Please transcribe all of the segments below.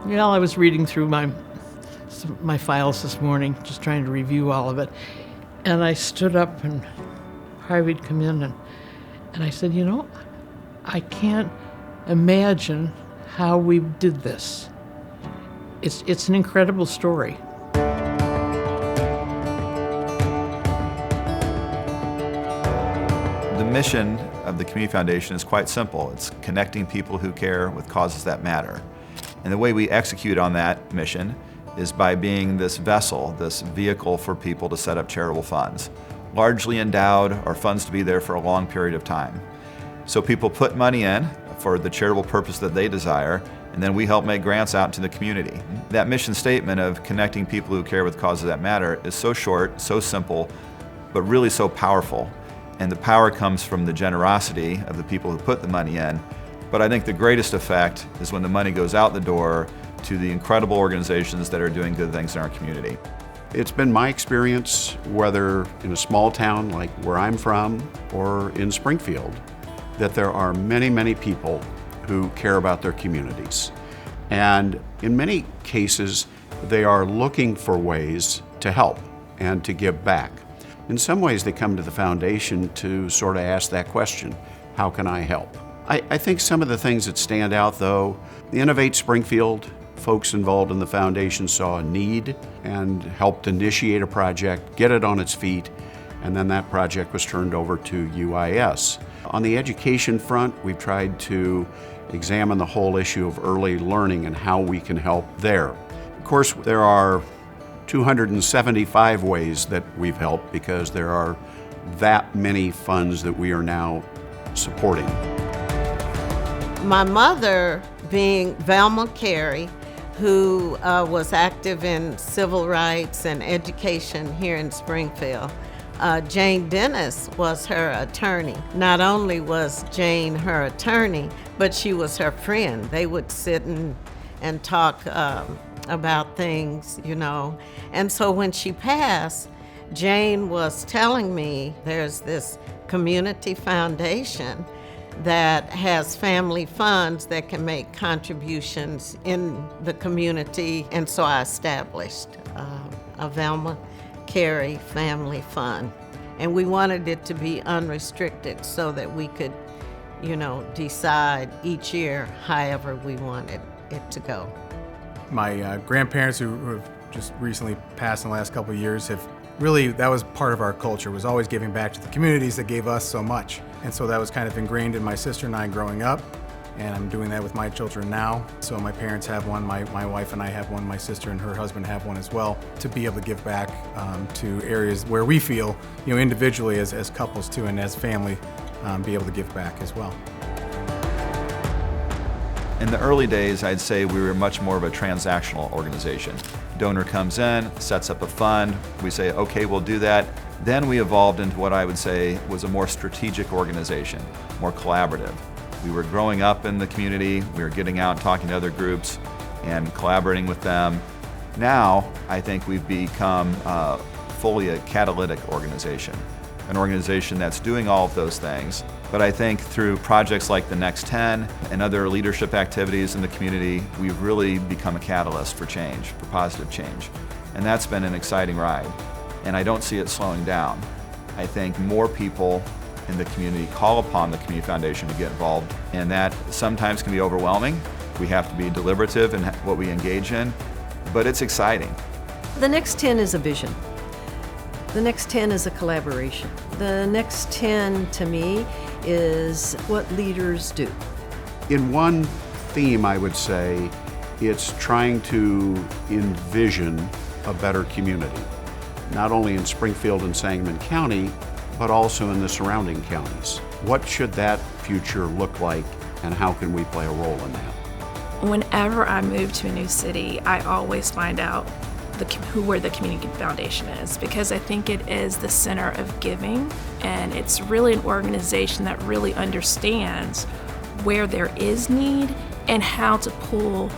I was reading through my files this morning, just trying to review all of it, and I stood up and Harvey'd come in and I said, I can't imagine how we did this. It's an incredible story. The mission of the Community Foundation is quite simple. It's connecting people who care with causes that matter. And the way we execute on that mission is by being this vessel, this vehicle for people to set up charitable funds. Largely endowed, or funds to be there for a long period of time. So people put money in for the charitable purpose that they desire, and then we help make grants out to the community. That mission statement of connecting people who care with causes that matter is so short, so simple, but really so powerful. And the power comes from the generosity of the people who put the money in. But I think the greatest effect is when the money goes out the door to the incredible organizations that are doing good things in our community. It's been my experience, whether in a small town like where I'm from or in Springfield, that there are many, many people who care about their communities. And in many cases, they are looking for ways to help and to give back. In some ways, they come to the foundation to sort of ask that question, how can I help? I think some of the things that stand out, though, the Innovate Springfield folks involved in the foundation saw a need and helped initiate a project, get it on its feet, and then that project was turned over to UIS. On the education front, we've tried to examine the whole issue of early learning and how we can help there. Of course, there are 275 ways that we've helped because there are that many funds that we are now supporting. My mother, being Velma Carey, who was active in civil rights and education here in Springfield. Jane Dennis was her attorney. Not only was Jane her attorney, but she was her friend. They would sit and talk about things, And so when she passed, Jane was telling me there's this community foundation that has family funds that can make contributions in the community. And so I established a Velma Carey Family Fund. And we wanted it to be unrestricted so that we could, decide each year however we wanted it to go. My grandparents, who have just recently passed in the last couple of years, that was part of our culture, was always giving back to the communities that gave us so much. And so that was kind of ingrained in my sister and I growing up, and I'm doing that with my children now. So my parents have one, my wife and I have one, my sister and her husband have one as well, to be able to give back to areas where we feel, individually as couples too, and as family, be able to give back as well. In the early days, I'd say we were much more of a transactional organization. Donor comes in, sets up a fund, we say, okay, we'll do that. Then we evolved into what I would say was a more strategic organization, more collaborative. We were growing up in the community, we were getting out and talking to other groups and collaborating with them. Now, I think we've become fully a catalytic organization, an organization that's doing all of those things. But I think through projects like the Next 10 and other leadership activities in the community, we've really become a catalyst for change, for positive change. And that's been an exciting ride. And I don't see it slowing down. I think more people in the community call upon the Community Foundation to get involved, and that sometimes can be overwhelming. We have to be deliberative in what we engage in, but it's exciting. The Next 10 is a vision. The Next 10 is a collaboration. The Next 10, to me, is what leaders do. In one theme, I would say, it's trying to envision a better community, not only in Springfield and Sangamon County, but also in the surrounding counties. What should that future look like, and how can we play a role in that? Whenever I move to a new city, I always find out where the Community Foundation is, because I think it is the center of giving, and it's really an organization that really understands where there is need and how to pull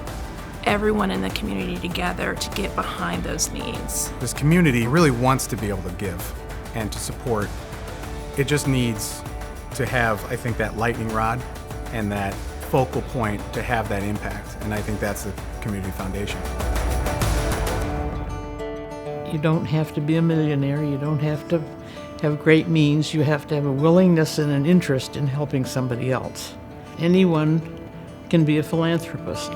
everyone in the community together to get behind those needs. This community really wants to be able to give and to support. It just needs to have, I think, that lightning rod and that focal point to have that impact. And I think that's the Community Foundation. You don't have to be a millionaire. You don't have to have great means. You have to have a willingness and an interest in helping somebody else. Anyone can be a philanthropist.